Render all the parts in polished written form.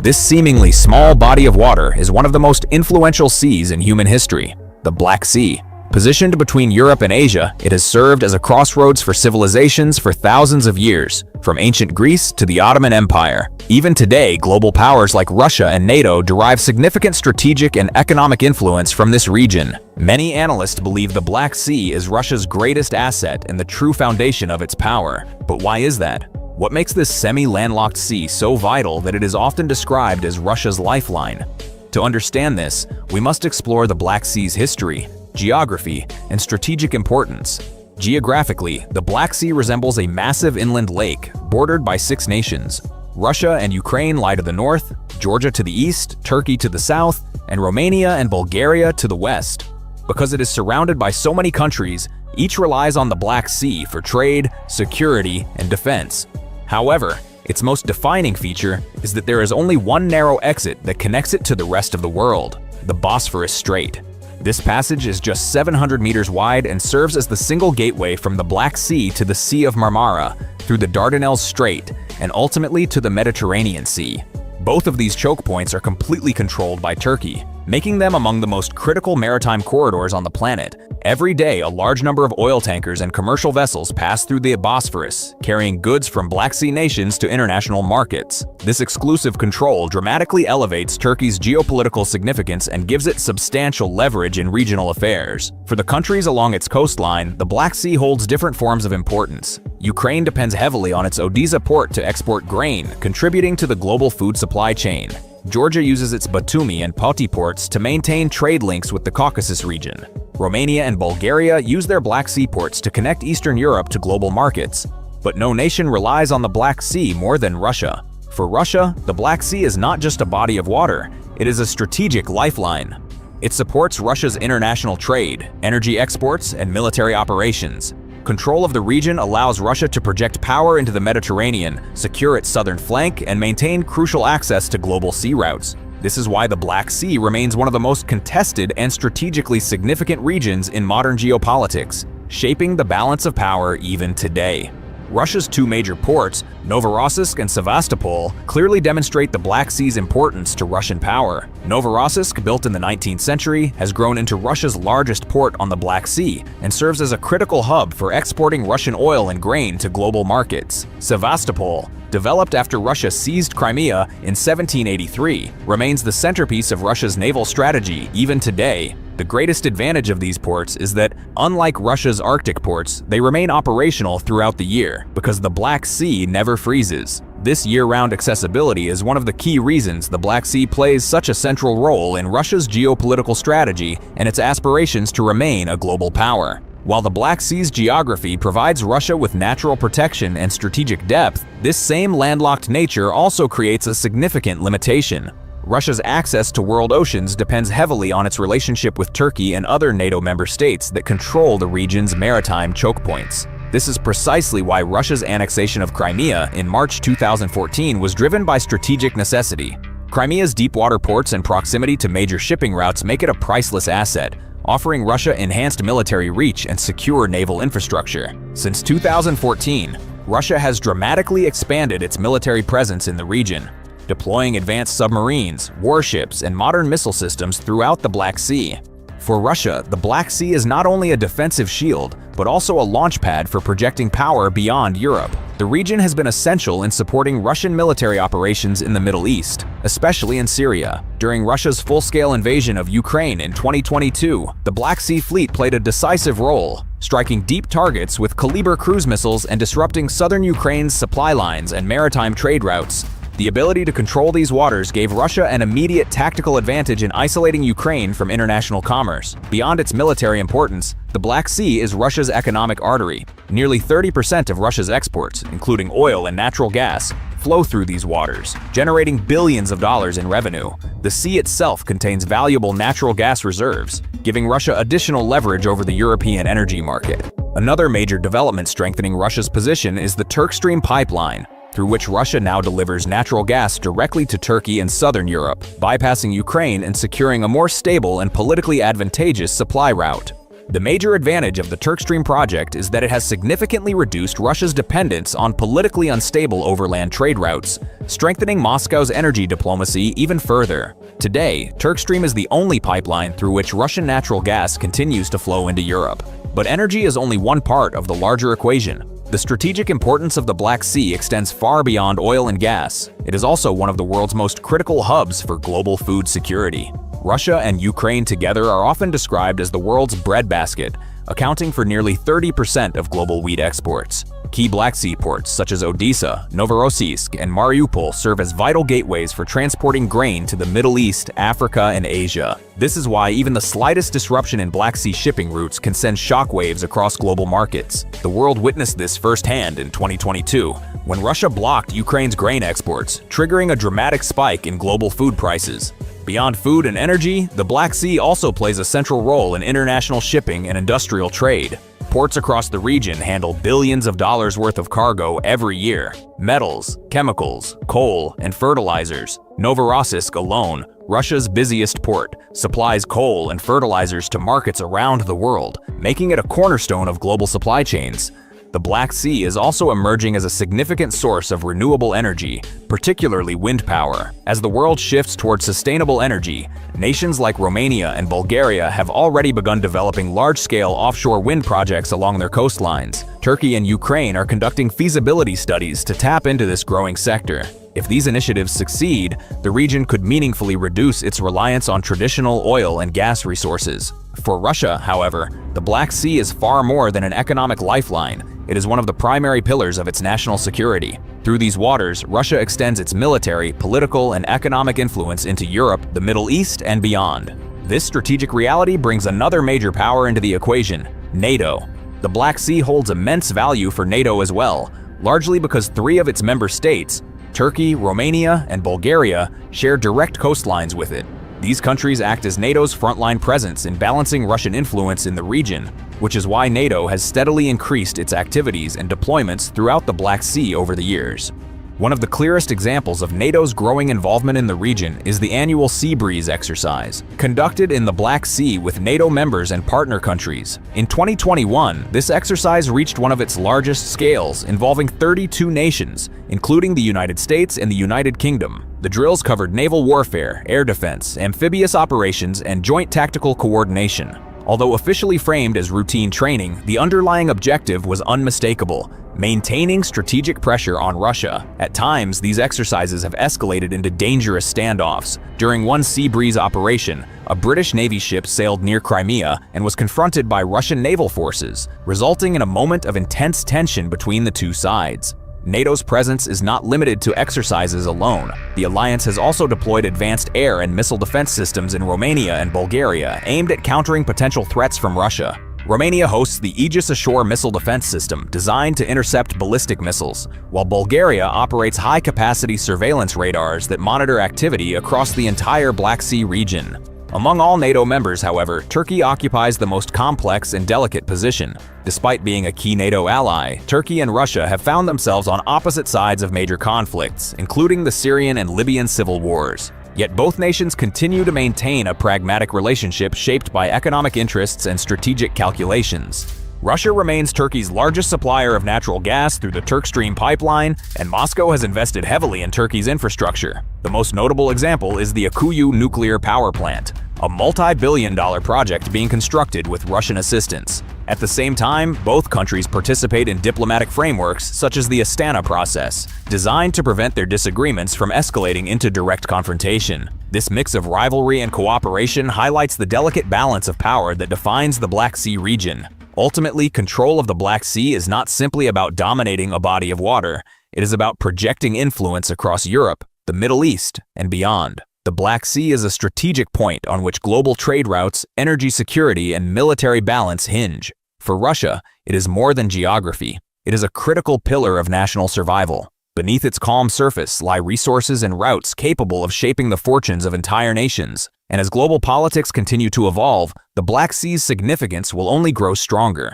This seemingly small body of water is one of the most influential seas in human history, the Black Sea. Positioned between Europe and Asia, it has served as a crossroads for civilizations for thousands of years, from ancient Greece to the Ottoman Empire. Even today, global powers like Russia and NATO derive significant strategic and economic influence from this region. Many analysts believe the Black Sea is Russia's greatest asset and the true foundation of its power. But why is that? What makes this semi-landlocked sea so vital that it is often described as Russia's lifeline? To understand this, we must explore the Black Sea's history, geography, and strategic importance. Geographically, the Black Sea resembles a massive inland lake bordered by 6 nations. Russia and Ukraine lie to the north, Georgia to the east, Turkey to the south, and Romania and Bulgaria to the west. Because it is surrounded by so many countries, each relies on the Black Sea for trade, security, and defense. However, its most defining feature is that there is only one narrow exit that connects it to the rest of the world, the Bosphorus Strait. This passage is just 700 meters wide and serves as the single gateway from the Black Sea to the Sea of Marmara, through the Dardanelles Strait, and ultimately to the Mediterranean Sea. Both of these choke points are completely controlled by Turkey, making them among the most critical maritime corridors on the planet. Every day, a large number of oil tankers and commercial vessels pass through the Bosphorus, carrying goods from Black Sea nations to international markets. This exclusive control dramatically elevates Turkey's geopolitical significance and gives it substantial leverage in regional affairs. For the countries along its coastline, the Black Sea holds different forms of importance. Ukraine depends heavily on its Odessa port to export grain, contributing to the global food supply chain. Georgia uses its Batumi and Poti ports to maintain trade links with the Caucasus region. Romania and Bulgaria use their Black Sea ports to connect Eastern Europe to global markets. But no nation relies on the Black Sea more than Russia. For Russia, the Black Sea is not just a body of water, it is a strategic lifeline. It supports Russia's international trade, energy exports, and military operations. Control of the region allows Russia to project power into the Mediterranean, secure its southern flank, and maintain crucial access to global sea routes. This is why the Black Sea remains one of the most contested and strategically significant regions in modern geopolitics, shaping the balance of power even today. Russia's 2 major ports, Novorossiysk and Sevastopol, clearly demonstrate the Black Sea's importance to Russian power. Novorossiysk, built in the 19th century, has grown into Russia's largest port on the Black Sea and serves as a critical hub for exporting Russian oil and grain to global markets. Sevastopol, developed after Russia seized Crimea in 1783, remains the centerpiece of Russia's naval strategy even today. The greatest advantage of these ports is that, unlike Russia's Arctic ports, they remain operational throughout the year because the Black Sea never freezes. This year-round accessibility is one of the key reasons the Black Sea plays such a central role in Russia's geopolitical strategy and its aspirations to remain a global power. While the Black Sea's geography provides Russia with natural protection and strategic depth, this same landlocked nature also creates a significant limitation. Russia's access to world oceans depends heavily on its relationship with Turkey and other NATO member states that control the region's maritime choke points. This is precisely why Russia's annexation of Crimea in March 2014 was driven by strategic necessity. Crimea's deep-water ports and proximity to major shipping routes make it a priceless asset, offering Russia enhanced military reach and secure naval infrastructure. Since 2014, Russia has dramatically expanded its military presence in the region, deploying advanced submarines, warships, and modern missile systems throughout the Black Sea. For Russia, the Black Sea is not only a defensive shield, but also a launchpad for projecting power beyond Europe. The region has been essential in supporting Russian military operations in the Middle East, especially in Syria. During Russia's full-scale invasion of Ukraine in 2022, the Black Sea Fleet played a decisive role, striking deep targets with Kaliber cruise missiles and disrupting southern Ukraine's supply lines and maritime trade routes. The ability to control these waters gave Russia an immediate tactical advantage in isolating Ukraine from international commerce. Beyond its military importance, the Black Sea is Russia's economic artery. Nearly 30% of Russia's exports, including oil and natural gas, flow through these waters, generating billions of dollars in revenue. The sea itself contains valuable natural gas reserves, giving Russia additional leverage over the European energy market. Another major development strengthening Russia's position is the Turk Stream pipeline, through which Russia now delivers natural gas directly to Turkey and southern Europe, bypassing Ukraine and securing a more stable and politically advantageous supply route. The major advantage of the Turk Stream project is that it has significantly reduced Russia's dependence on politically unstable overland trade routes, strengthening Moscow's energy diplomacy even further. Today, Turk Stream is the only pipeline through which Russian natural gas continues to flow into Europe. But energy is only one part of the larger equation. The strategic importance of the Black Sea extends far beyond oil and gas. It is also one of the world's most critical hubs for global food security. Russia and Ukraine together are often described as the world's breadbasket, accounting for nearly 30% of global wheat exports. Key Black Sea ports such as Odessa, Novorossiysk, and Mariupol serve as vital gateways for transporting grain to the Middle East, Africa, and Asia. This is why even the slightest disruption in Black Sea shipping routes can send shockwaves across global markets. The world witnessed this firsthand in 2022, when Russia blocked Ukraine's grain exports, triggering a dramatic spike in global food prices. Beyond food and energy, the Black Sea also plays a central role in international shipping and industrial trade. Ports across the region handle billions of dollars worth of cargo every year. Metals, chemicals, coal, and fertilizers. Novorossiysk alone, Russia's busiest port, supplies coal and fertilizers to markets around the world, making it a cornerstone of global supply chains. The Black Sea is also emerging as a significant source of renewable energy, particularly wind power. As the world shifts towards sustainable energy, nations like Romania and Bulgaria have already begun developing large-scale offshore wind projects along their coastlines. Turkey and Ukraine are conducting feasibility studies to tap into this growing sector. If these initiatives succeed, the region could meaningfully reduce its reliance on traditional oil and gas resources. For Russia, however, the Black Sea is far more than an economic lifeline. It is one of the primary pillars of its national security. Through these waters, Russia extends its military, political, and economic influence into Europe, the Middle East, and beyond. This strategic reality brings another major power into the equation: NATO. The Black Sea holds immense value for NATO as well, largely because 3 of its member states, Turkey, Romania, and Bulgaria, share direct coastlines with it. These countries act as NATO's frontline presence in balancing Russian influence in the region, which is why NATO has steadily increased its activities and deployments throughout the Black Sea over the years. One of the clearest examples of NATO's growing involvement in the region is the annual Sea Breeze exercise, conducted in the Black Sea with NATO members and partner countries. In 2021, this exercise reached one of its largest scales, involving 32 nations, including the United States and the United Kingdom. The drills covered naval warfare, air defense, amphibious operations, and joint tactical coordination. Although officially framed as routine training, the underlying objective was unmistakable: maintaining strategic pressure on Russia. At times, these exercises have escalated into dangerous standoffs. During one Sea Breeze operation, a British Navy ship sailed near Crimea and was confronted by Russian naval forces, resulting in a moment of intense tension between the two sides. NATO's presence is not limited to exercises alone. The alliance has also deployed advanced air and missile defense systems in Romania and Bulgaria aimed at countering potential threats from Russia. Romania hosts the Aegis Ashore missile defense system designed to intercept ballistic missiles, while Bulgaria operates high-capacity surveillance radars that monitor activity across the entire Black Sea region. Among all NATO members, however, Turkey occupies the most complex and delicate position. Despite being a key NATO ally, Turkey and Russia have found themselves on opposite sides of major conflicts, including the Syrian and Libyan civil wars. Yet both nations continue to maintain a pragmatic relationship shaped by economic interests and strategic calculations. Russia remains Turkey's largest supplier of natural gas through the Turk Stream pipeline, and Moscow has invested heavily in Turkey's infrastructure. The most notable example is the Akuyu nuclear power plant, a multi-billion-dollar project being constructed with Russian assistance. At the same time, both countries participate in diplomatic frameworks such as the Astana process, designed to prevent their disagreements from escalating into direct confrontation. This mix of rivalry and cooperation highlights the delicate balance of power that defines the Black Sea region. Ultimately, control of the Black Sea is not simply about dominating a body of water. It is about projecting influence across Europe, the Middle East, and beyond. The Black Sea is a strategic point on which global trade routes, energy security, and military balance hinge. For Russia, it is more than geography. It is a critical pillar of national survival. Beneath its calm surface lie resources and routes capable of shaping the fortunes of entire nations. And as global politics continue to evolve, the Black Sea's significance will only grow stronger.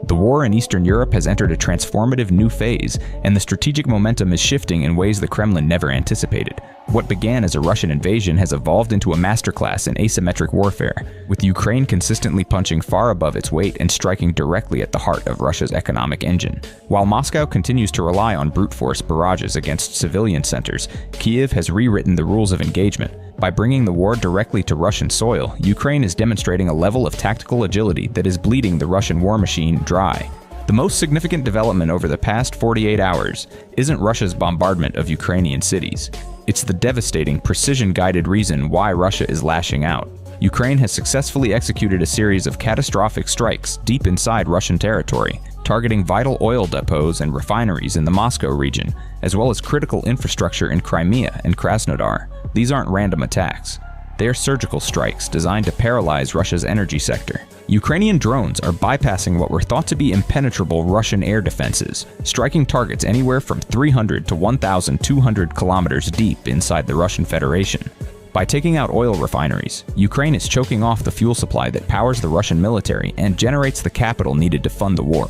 The war in Eastern Europe has entered a transformative new phase, and the strategic momentum is shifting in ways the Kremlin never anticipated. What began as a Russian invasion has evolved into a masterclass in asymmetric warfare, with Ukraine consistently punching far above its weight and striking directly at the heart of Russia's economic engine. While Moscow continues to rely on brute force barrages against civilian centers, Kyiv has rewritten the rules of engagement. By bringing the war directly to Russian soil, Ukraine is demonstrating a level of tactical agility that is bleeding the Russian war machine dry. The most significant development over the past 48 hours isn't Russia's bombardment of Ukrainian cities. It's the devastating, precision-guided reason why Russia is lashing out. Ukraine has successfully executed a series of catastrophic strikes deep inside Russian territory, targeting vital oil depots and refineries in the Moscow region, as well as critical infrastructure in Crimea and Krasnodar. These aren't random attacks. They are surgical strikes designed to paralyze Russia's energy sector. Ukrainian drones are bypassing what were thought to be impenetrable Russian air defenses, striking targets anywhere from 300 to 1,200 kilometers deep inside the Russian Federation. By taking out oil refineries, Ukraine is choking off the fuel supply that powers the Russian military and generates the capital needed to fund the war.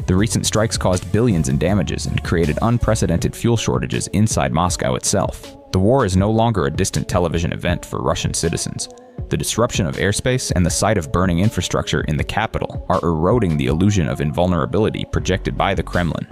The recent strikes caused billions in damages and created unprecedented fuel shortages inside Moscow itself. The war is no longer a distant television event for Russian citizens. The disruption of airspace and the sight of burning infrastructure in the capital are eroding the illusion of invulnerability projected by the Kremlin.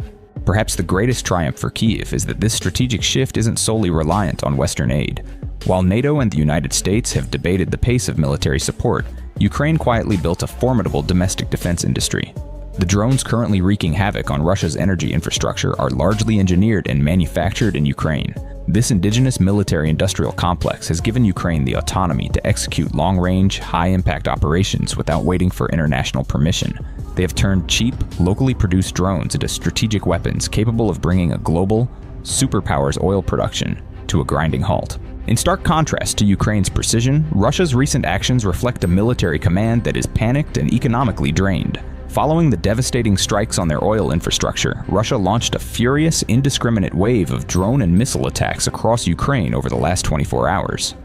Perhaps the greatest triumph for Kyiv is that this strategic shift isn't solely reliant on Western aid. While NATO and the United States have debated the pace of military support, Ukraine quietly built a formidable domestic defense industry. The drones currently wreaking havoc on Russia's energy infrastructure are largely engineered and manufactured in Ukraine. This indigenous military-industrial complex has given Ukraine the autonomy to execute long-range, high-impact operations without waiting for international permission. They have turned cheap, locally produced drones into strategic weapons capable of bringing a global, superpowers oil production to a grinding halt. In stark contrast to Ukraine's precision, Russia's recent actions reflect a military command that is panicked and economically drained. Following the devastating strikes on their oil infrastructure, Russia launched a furious, indiscriminate wave of drone and missile attacks across Ukraine over the last 24 hours.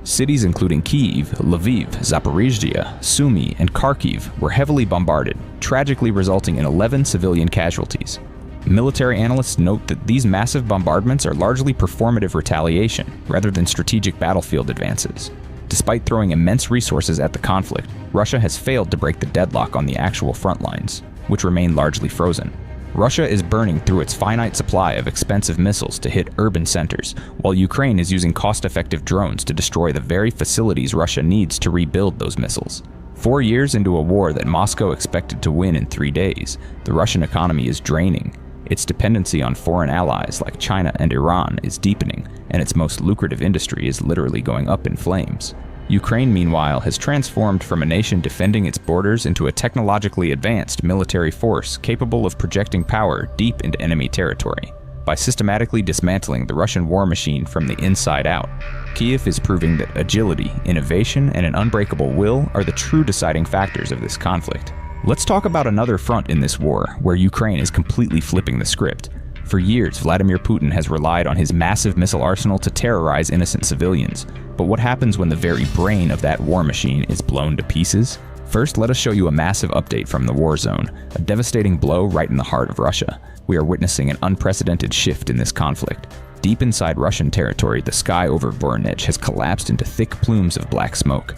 Cities including Kyiv, Lviv, Zaporizhzhia, Sumy, and Kharkiv were heavily bombarded, tragically resulting in 11 civilian casualties. Military analysts note that these massive bombardments are largely performative retaliation, rather than strategic battlefield advances. Despite throwing immense resources at the conflict, Russia has failed to break the deadlock on the actual front lines, which remain largely frozen. Russia is burning through its finite supply of expensive missiles to hit urban centers, while Ukraine is using cost-effective drones to destroy the very facilities Russia needs to rebuild those missiles. 4 years into a war that Moscow expected to win in 3 days, the Russian economy is draining. Its dependency on foreign allies like China and Iran is deepening, and its most lucrative industry is literally going up in flames. Ukraine, meanwhile, has transformed from a nation defending its borders into a technologically advanced military force capable of projecting power deep into enemy territory. By systematically dismantling the Russian war machine from the inside out, Kyiv is proving that agility, innovation, and an unbreakable will are the true deciding factors of this conflict. Let's talk about another front in this war, where Ukraine is completely flipping the script. For years, Vladimir Putin has relied on his massive missile arsenal to terrorize innocent civilians. But what happens when the very brain of that war machine is blown to pieces? First, let us show you a massive update from the war zone, a devastating blow right in the heart of Russia. We are witnessing an unprecedented shift in this conflict. Deep inside Russian territory, the sky over Voronezh has collapsed into thick plumes of black smoke.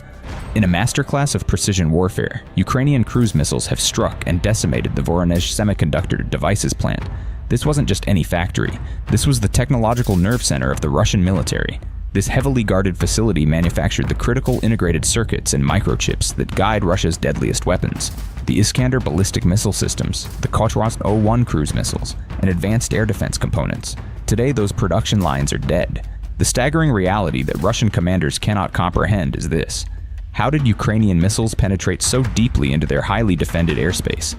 In a masterclass of precision warfare, Ukrainian cruise missiles have struck and decimated the Voronezh semiconductor devices plant. This wasn't just any factory. This was the technological nerve center of the Russian military. This heavily guarded facility manufactured the critical integrated circuits and microchips that guide Russia's deadliest weapons. The Iskander ballistic missile systems, the Kerch 01 cruise missiles, and advanced air defense components. Today, those production lines are dead. The staggering reality that Russian commanders cannot comprehend is this. How did Ukrainian missiles penetrate so deeply into their highly defended airspace?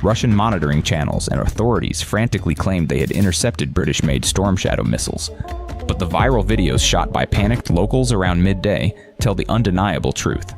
Russian monitoring channels and authorities frantically claimed they had intercepted British-made Storm Shadow missiles. But the viral videos shot by panicked locals around midday tell the undeniable truth.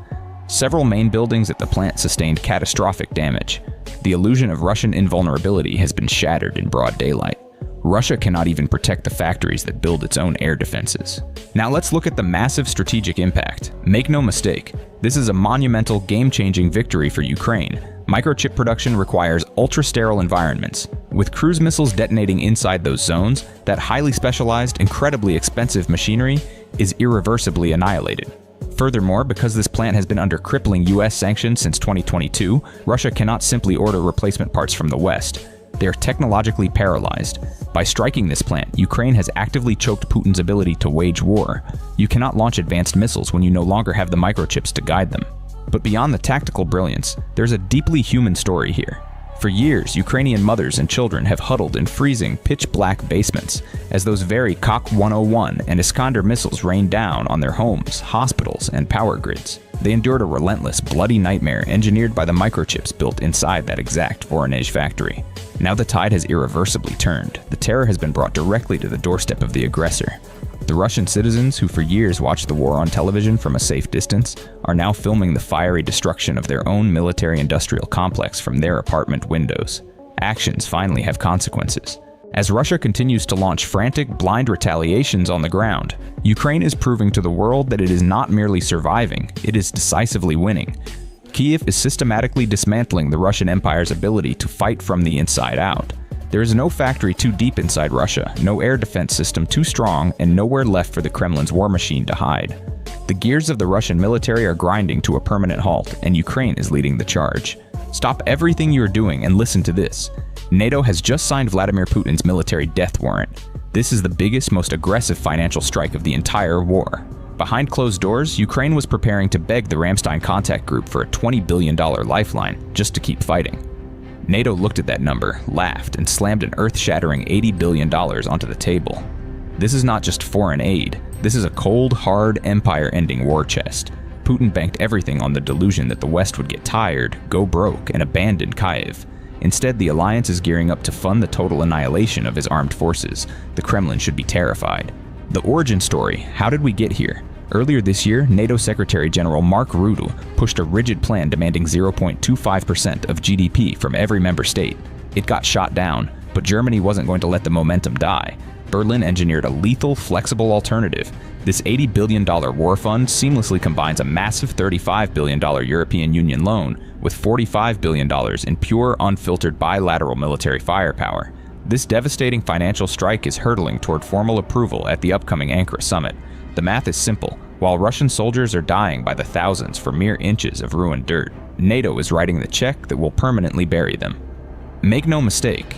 Several main buildings at the plant sustained catastrophic damage. The illusion of Russian invulnerability has been shattered in broad daylight. Russia cannot even protect the factories that build its own air defenses. Now let's look at the massive strategic impact. Make no mistake, this is a monumental, game-changing victory for Ukraine. Microchip production requires ultra-sterile environments. With cruise missiles detonating inside those zones, that highly specialized, incredibly expensive machinery is irreversibly annihilated. Furthermore, because this plant has been under crippling US sanctions since 2022, Russia cannot simply order replacement parts from the West. They are technologically paralyzed. By striking this plant, Ukraine has actively choked Putin's ability to wage war. You cannot launch advanced missiles when you no longer have the microchips to guide them. But beyond the tactical brilliance, there's a deeply human story here. For years, Ukrainian mothers and children have huddled in freezing, pitch-black basements as those very Kok 101 and Iskander missiles rained down on their homes, hospitals, and power grids. They endured a relentless, bloody nightmare engineered by the microchips built inside that exact Voronezh factory. Now the tide has irreversibly turned. The terror has been brought directly to the doorstep of the aggressor. The Russian citizens, who for years watched the war on television from a safe distance, are now filming the fiery destruction of their own military-industrial complex from their apartment windows. Actions finally have consequences. As Russia continues to launch frantic, blind retaliations on the ground, Ukraine is proving to the world that it is not merely surviving, it is decisively winning. Kyiv is systematically dismantling the Russian Empire's ability to fight from the inside out. There is no factory too deep inside Russia, no air defense system too strong, and nowhere left for the Kremlin's war machine to hide. The gears of the Russian military are grinding to a permanent halt, and Ukraine is leading the charge. Stop everything you're doing and listen to this. NATO has just signed Vladimir Putin's military death warrant. This is the biggest, most aggressive financial strike of the entire war. Behind closed doors, Ukraine was preparing to beg the Ramstein contact group for a $20 billion lifeline just to keep fighting. NATO looked at that number, laughed, and slammed an earth-shattering $80 billion onto the table. This is not just foreign aid. This is a cold, hard, empire-ending war chest. Putin banked everything on the delusion that the West would get tired, go broke, and abandon Kyiv. Instead, the alliance is gearing up to fund the total annihilation of his armed forces. The Kremlin should be terrified. The origin story: how did we get here? Earlier this year, NATO Secretary General Mark Rutte pushed a rigid plan demanding 0.25% of GDP from every member state. It got shot down, but Germany wasn't going to let the momentum die. Berlin engineered a lethal, flexible alternative. This $80 billion war fund seamlessly combines a massive $35 billion European Union loan with $45 billion in pure, unfiltered bilateral military firepower. This devastating financial strike is hurtling toward formal approval at the upcoming Ankara summit. The math is simple. While Russian soldiers are dying by the thousands for mere inches of ruined dirt, NATO is writing the check that will permanently bury them. Make no mistake,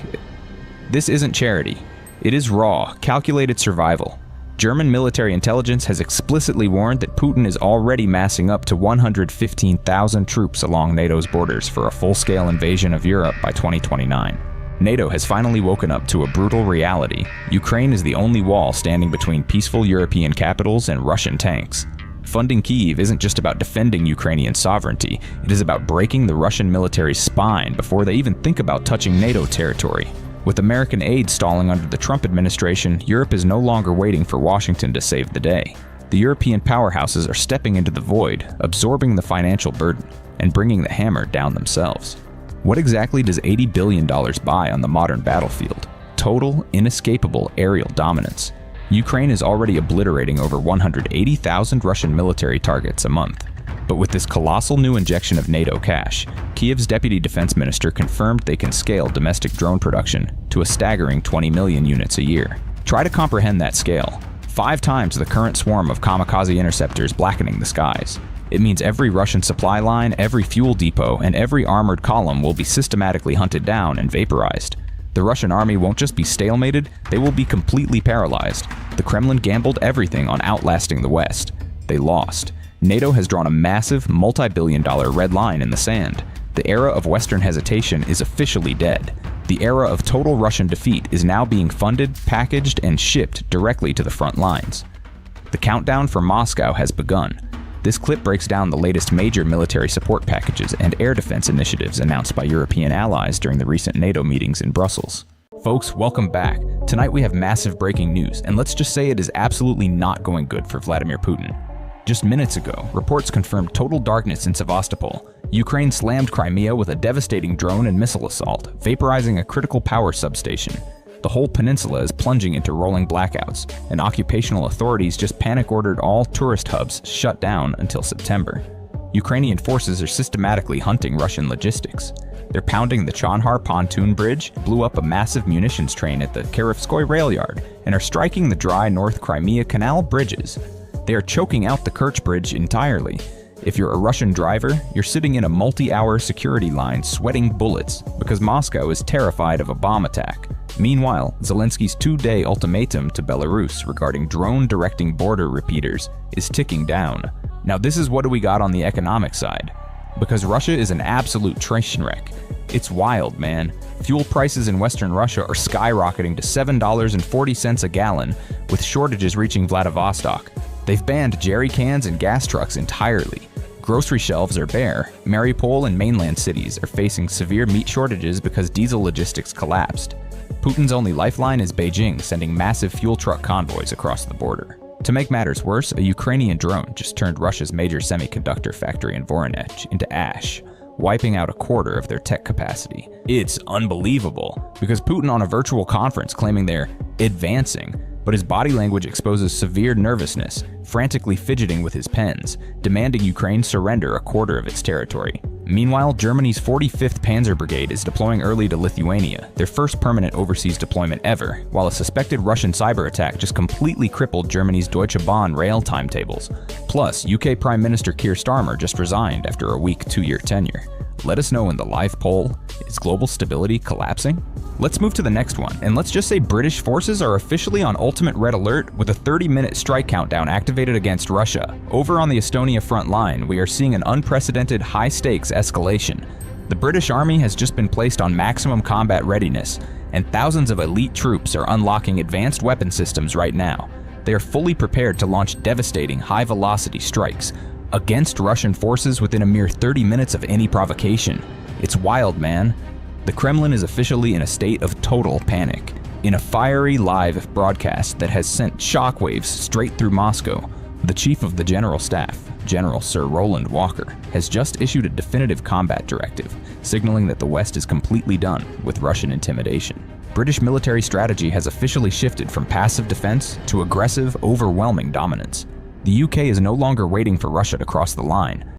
this isn't charity. It is raw, calculated survival. German military intelligence has explicitly warned that Putin is already massing up to 115,000 troops along NATO's borders for a full-scale invasion of Europe by 2029. NATO has finally woken up to a brutal reality. Ukraine is the only wall standing between peaceful European capitals and Russian tanks. Funding Kyiv isn't just about defending Ukrainian sovereignty, it is about breaking the Russian military's spine before they even think about touching NATO territory. With American aid stalling under the Trump administration, Europe is no longer waiting for Washington to save the day. The European powerhouses are stepping into the void, absorbing the financial burden, and bringing the hammer down themselves. What exactly does $80 billion buy on the modern battlefield? Total, inescapable aerial dominance. Ukraine is already obliterating over 180,000 Russian military targets a month. But with this colossal new injection of NATO cash, Kyiv's deputy defense minister confirmed they can scale domestic drone production to a staggering 20 million units a year. Try to comprehend that scale. 5 times the current swarm of kamikaze interceptors blackening the skies. It means every Russian supply line, every fuel depot, and every armored column will be systematically hunted down and vaporized. The Russian army won't just be stalemated, they will be completely paralyzed. The Kremlin gambled everything on outlasting the West. They lost. NATO has drawn a massive, multi-billion-dollar red line in the sand. The era of Western hesitation is officially dead. The era of total Russian defeat is now being funded, packaged, and shipped directly to the front lines. The countdown for Moscow has begun. This clip breaks down the latest major military support packages and air defense initiatives announced by European allies during the recent NATO meetings in Brussels. Folks, welcome back. Tonight we have massive breaking news, and let's just say it is absolutely not going good for Vladimir Putin. Just minutes ago, reports confirmed total darkness in Sevastopol. Ukraine slammed Crimea with a devastating drone and missile assault, vaporizing a critical power substation. The whole peninsula is plunging into rolling blackouts, and occupational authorities just panic-ordered all tourist hubs shut down until September. Ukrainian forces are systematically hunting Russian logistics. They're pounding the Chonhar pontoon bridge, blew up a massive munitions train at the Kirovskoy rail yard, and are striking the dry North Crimea Canal bridges. They are choking out the Kerch Bridge entirely. If you're a Russian driver, you're sitting in a multi-hour security line sweating bullets because Moscow is terrified of a bomb attack. Meanwhile, Zelensky's 2-day ultimatum to Belarus regarding drone-directing border repeaters is ticking down. Now this is what do we got on the economic side. Because Russia is an absolute train wreck. It's wild, man. Fuel prices in Western Russia are skyrocketing to $7.40 a gallon, with shortages reaching Vladivostok. They've banned jerry cans and gas trucks entirely. Grocery shelves are bare. Mariupol and mainland cities are facing severe meat shortages because diesel logistics collapsed. Putin's only lifeline is Beijing sending massive fuel truck convoys across the border. To make matters worse, a Ukrainian drone just turned Russia's major semiconductor factory in Voronezh into ash, wiping out a quarter of their tech capacity. It's unbelievable, because Putin on a virtual conference claiming they're advancing, but his body language exposes severe nervousness, frantically fidgeting with his pens, demanding Ukraine surrender a quarter of its territory. Meanwhile, Germany's 45th Panzer Brigade is deploying early to Lithuania, their first permanent overseas deployment ever, while a suspected Russian cyber attack just completely crippled Germany's Deutsche Bahn rail timetables. Plus, UK Prime Minister Keir Starmer just resigned after a weak 2-year tenure. Let us know in the live poll, is global stability collapsing? Let's move to the next one, and let's just say British forces are officially on ultimate red alert with a 30-minute strike countdown activated against Russia. Over on the Estonia front line, we are seeing an unprecedented high-stakes escalation. The British Army has just been placed on maximum combat readiness, and thousands of elite troops are unlocking advanced weapon systems right now. They are fully prepared to launch devastating high-velocity strikes against Russian forces within a mere 30 minutes of any provocation. It's wild, man. The Kremlin is officially in a state of total panic. In a fiery live broadcast that has sent shockwaves straight through Moscow, the Chief of the General Staff, General Sir Roland Walker, has just issued a definitive combat directive, signaling that the West is completely done with Russian intimidation. British military strategy has officially shifted from passive defense to aggressive, overwhelming dominance. The UK is no longer waiting for Russia to cross the line.